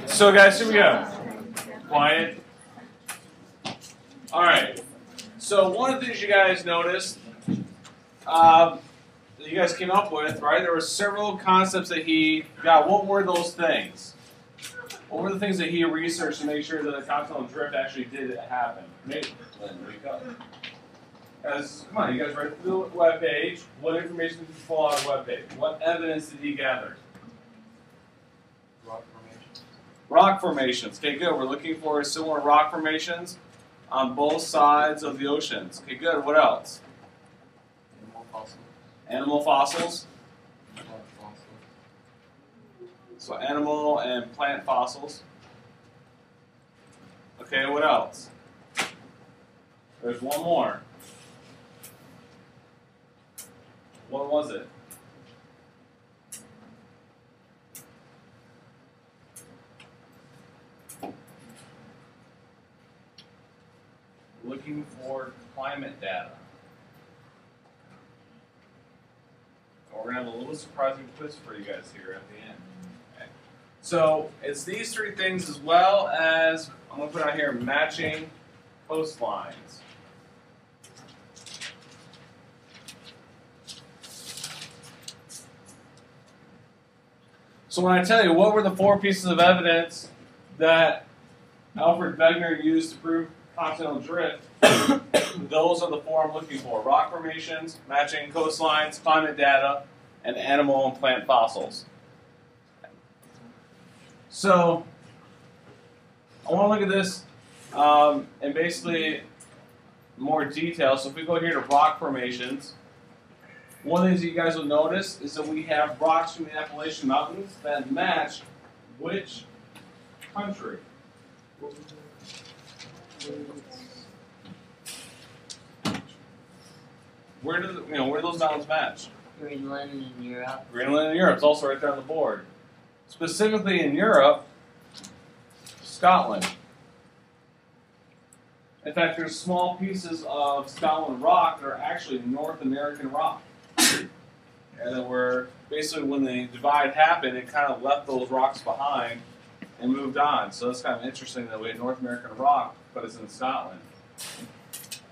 So guys, here we go. Quiet. Alright. So one of the things you guys noticed, that you guys came up with, right? There were several concepts that he got. What were those things? What were the things that he researched to make sure that the continental drift actually did happen? Nate, wake up. Guys, come on, you guys read through the web page. What information did you pull out of the web page? What evidence did he gather? Rock formations. Rock formations. Okay, good. We're looking for similar rock formations on both sides of the oceans. Okay, good. What else? Animal fossils. Animal fossils. Plant fossils. So animal and plant fossils. Okay, what else? There's one more. What was it? Looking for climate data. We're going to have a little surprising twist for you guys here at the end. Okay. So it's these three things as well as, I'm going to put out here, matching coastlines. So when I tell you what were the four pieces of evidence that Alfred Wegener used to prove continental drift, those are the four I'm looking for. Rock formations, matching coastlines, climate data, and animal and plant fossils. So I want to look at this in basically more detail. So if we go here to rock formations, one of the things that you guys will notice is that we have rocks from the Appalachian Mountains that match which country? Where do where do those mountains match? Greenland and Europe. Greenland and Europe. It's also right there on the board. Specifically in Europe, Scotland. In fact, there's small pieces of Scotland rock that are actually North American rock. And that were basically, when the divide happened, it kind of left those rocks behind and moved on. So it's kind of interesting that we had North American rock, but it's in Scotland.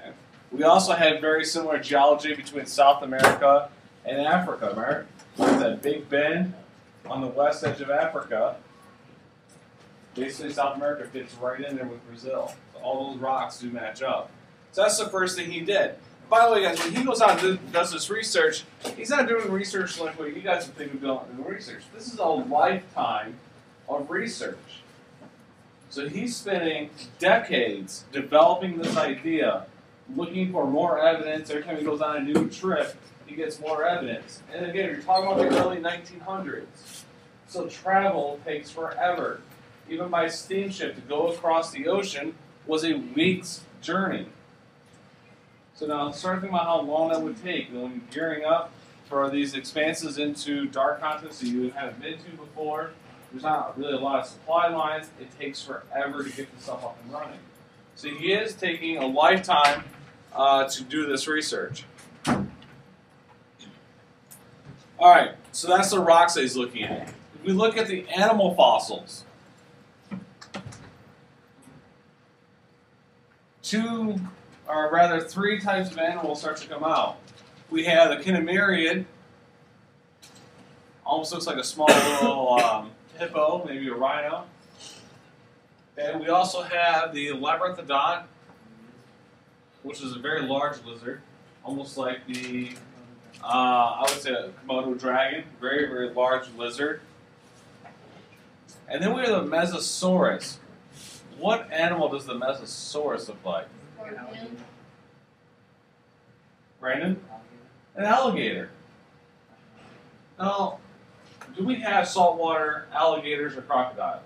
And we also had very similar geology between South America and Africa, right? There's that big bend on the west edge of Africa. Basically, South America fits right in there with Brazil. So all those rocks do match up. So that's the first thing he did. By the way, guys, when he goes out and does this research, he's not doing research like what you guys would think of doing research. This is a lifetime of research. So he's spending decades developing this idea, looking for more evidence. Every time he goes on a new trip, he gets more evidence. And again, you're talking about the early 1900s. So travel takes forever. Even by steamship, to go across the ocean was a week's journey. So now start thinking about how long that would take. When you're gearing up for these expanses into dark continents that you haven't been to before, there's not really a lot of supply lines. It takes forever to get this stuff up and running. So he is taking a lifetime to do this research. All right, so that's the rocks that he's looking at. If we look at the animal fossils, three types of animals start to come out. We have the Kinemiriid, almost looks like a small little hippo, maybe a rhino. And we also have the Labyrinthodon, which is a very large lizard, almost like the, I would say a Komodo dragon, very, very large lizard. And then we have the Mesosaurus. What animal does the Mesosaurus look like? Brandon? An alligator. Now, do we have saltwater alligators or crocodiles?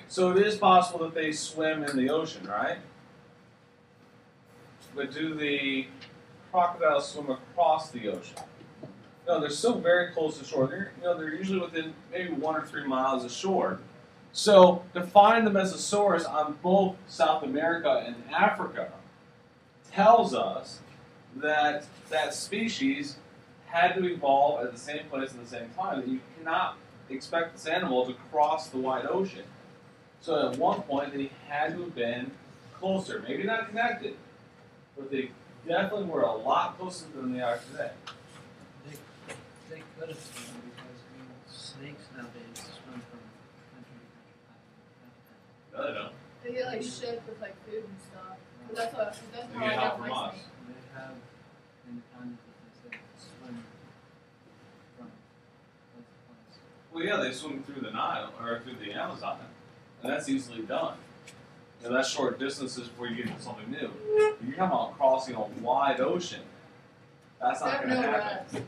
So it is possible that they swim in the ocean, right? But do the crocodiles swim across the ocean? No, they're still very close to shore. They're usually within maybe 1 or 3 miles of shore. So to find the Mesosaurus on both South America and Africa tells us that that species had to evolve at the same place at the same time. That you cannot expect this animal to cross the wide ocean. So at one point, they had to have been closer. Maybe not connected, but they definitely were a lot closer than they are today. They could have swum because snakes nowadays swim from country to country. No, they don't. They get like shipped with like food and stuff. But that's They how I get help got from my us. snake. They have in the continents they swim from place to place. Well, yeah, they swim through the Nile or through the Amazon, and that's easily done. You know, that's short distances before you get to something new. You're talking about crossing a wide ocean. That's They not have going to no happen. rest.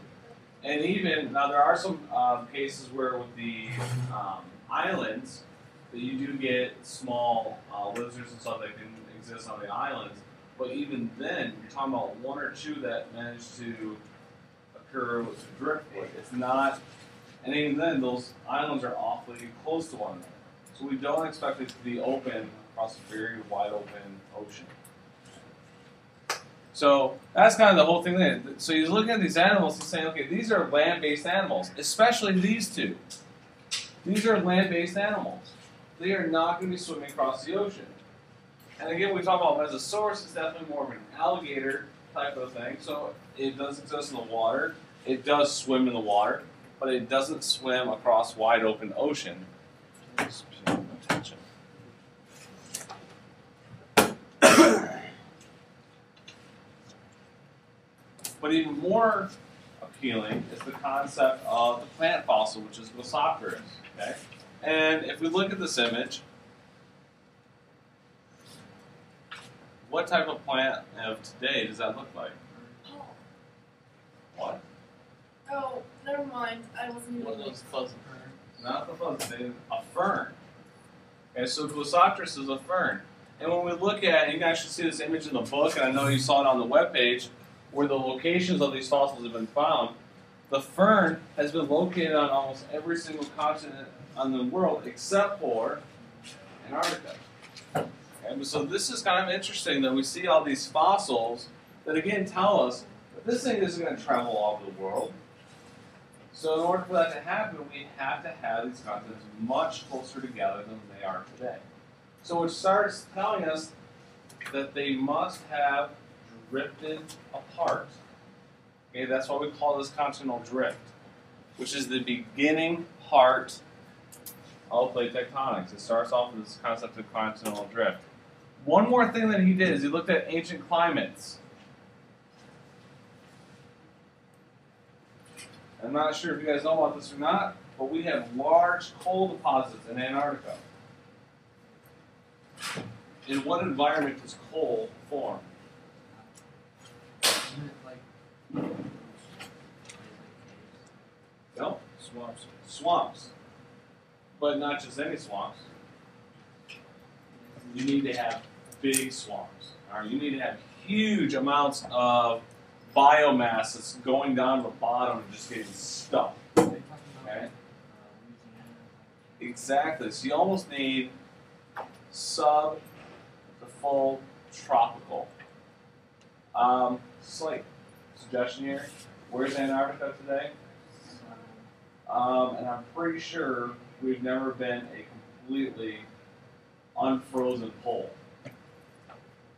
And even now, there are some cases where with the islands that you do get small lizards and stuff that can exist on the islands. But even then, you're talking about one or two that manage to occur with driftwood. It's not, and even then, those islands are awfully close to one another. So we don't expect it to be open across a very wide open ocean. So that's kind of the whole thing there. So he's looking at these animals, he's saying, okay, these are land-based animals, especially these two. These are land-based animals. They are not going to be swimming across the ocean. And again, we talk about Mesosaurus, it's definitely more of an alligator type of thing. So it does exist in the water. It does swim in the water, but it doesn't swim across wide open ocean. Just pay attention. But even more appealing is the concept of the plant fossil, which is Glossopteris. Okay? And if we look at this image, what type of plant of today does that look like? Oh. What? Oh, never mind. I wasn't even. One of those fuzzy Not the fuzzy, a fern. Okay, so Glossopteris is a fern. And when we look at, you can actually see this image in the book, and I know you saw it on the webpage, where the locations of these fossils have been found. The fern has been located on almost every single continent on the world except for Antarctica. Okay, so this is kind of interesting that we see all these fossils that again tell us that this thing isn't going to travel all over the world. So in order for that to happen, we have to have these continents much closer together than they are today. So it starts telling us that they must have drifted apart. Okay, that's why we call this continental drift, which is the beginning part of plate tectonics. It starts off with this concept of continental drift. One more thing that he did is he looked at ancient climates. I'm not sure if you guys know about this or not, but we have large coal deposits in Antarctica. In what environment does coal form? Isn't it like No, swamps. swamps. But not just any swamps. You need to have big swamps. All right? You need to have huge amounts of biomass that's going down to the bottom and just getting stuck. Are they talking about Okay? Louisiana? Exactly. So you almost need sub to full tropical. Slight suggestion here. Where's Antarctica today? And I'm pretty sure we've never been a completely unfrozen pole.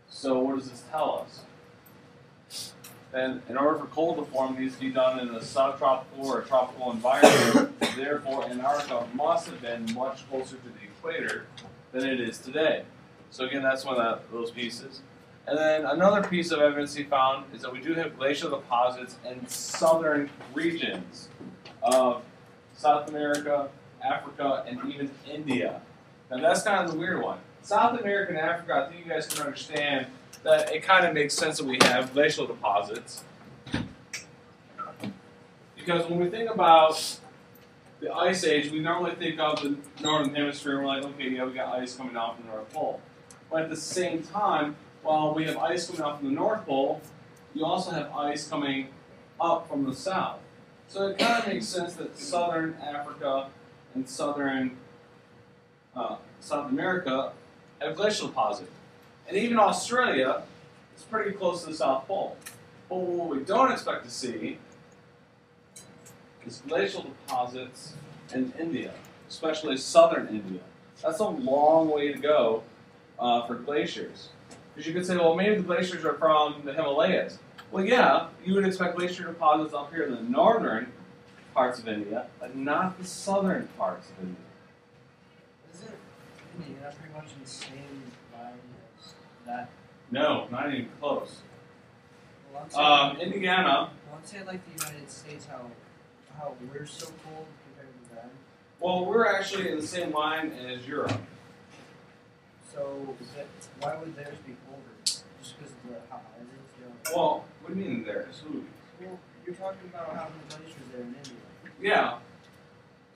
So what does this tell us? Then in order for coal to form, it needs to be done in a subtropical or a tropical environment. Therefore, Antarctica must have been much closer to the equator than it is today. So again, that's one of those pieces. And then another piece of evidence he found is that we do have glacial deposits in southern regions of South America, Africa, and even India. Now that's kind of the weird one. South America and Africa, I think you guys can understand that it kind of makes sense that we have glacial deposits. Because when we think about the Ice Age, we normally think of the Northern Hemisphere, and we're like, okay, yeah, we got ice coming down from the North Pole. But at the same time, while we have ice coming out from the North Pole, you also have ice coming up from the south. So it kind of makes sense that southern Africa and southern South America have glacial deposits. And even Australia is pretty close to the South Pole. But what we don't expect to see is glacial deposits in India, especially southern India. That's a long way to go for glaciers. Because you could say, well, maybe the glaciers are from the Himalayas. Well, yeah, you would expect glacier deposits up here in the northern parts of India, but not the southern parts of India. Isn't Indiana pretty much in the same line as that? No, not even close. Well, I'm saying, Indiana, well, I'm saying like the United States, how we're so cold compared to them. well, we're actually in the same line as Europe. So why would theirs be colder? Just because of the hot islands? Well, what do you mean there? Who? Well, you're talking about having glaciers there in India. Yeah.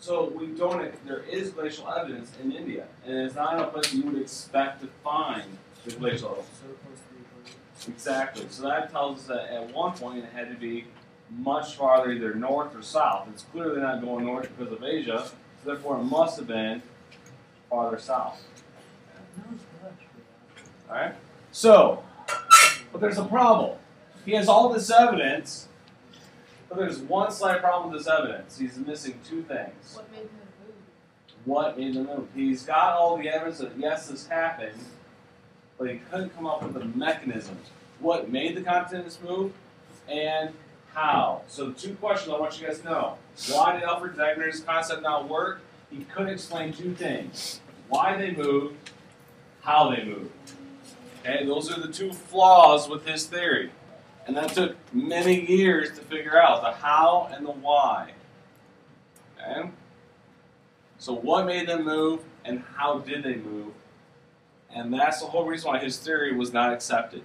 So we don't. There is glacial evidence in India, and it's not a place you would expect to find the glacial evidence. So close to the equator. Exactly. So that tells us that at one point it had to be much farther, either north or south. It's clearly not going north because of Asia, so therefore it must have been farther south. No, it's much for that. All right. So, but there's a problem. He has all this evidence, but there's one slight problem with this evidence. He's missing two things. What made him move? What made them move? He's got all the evidence that yes, this happened, but he couldn't come up with the mechanisms. What made the continents move, and how? So the two questions I want you guys to know. Why did Alfred Wegener's concept not work? He couldn't explain two things. Why they moved, how they moved. Okay, those are the two flaws with his theory. And that took many years to figure out, the how and the why. Okay? So what made them move, and how did they move? And that's the whole reason why his theory was not accepted.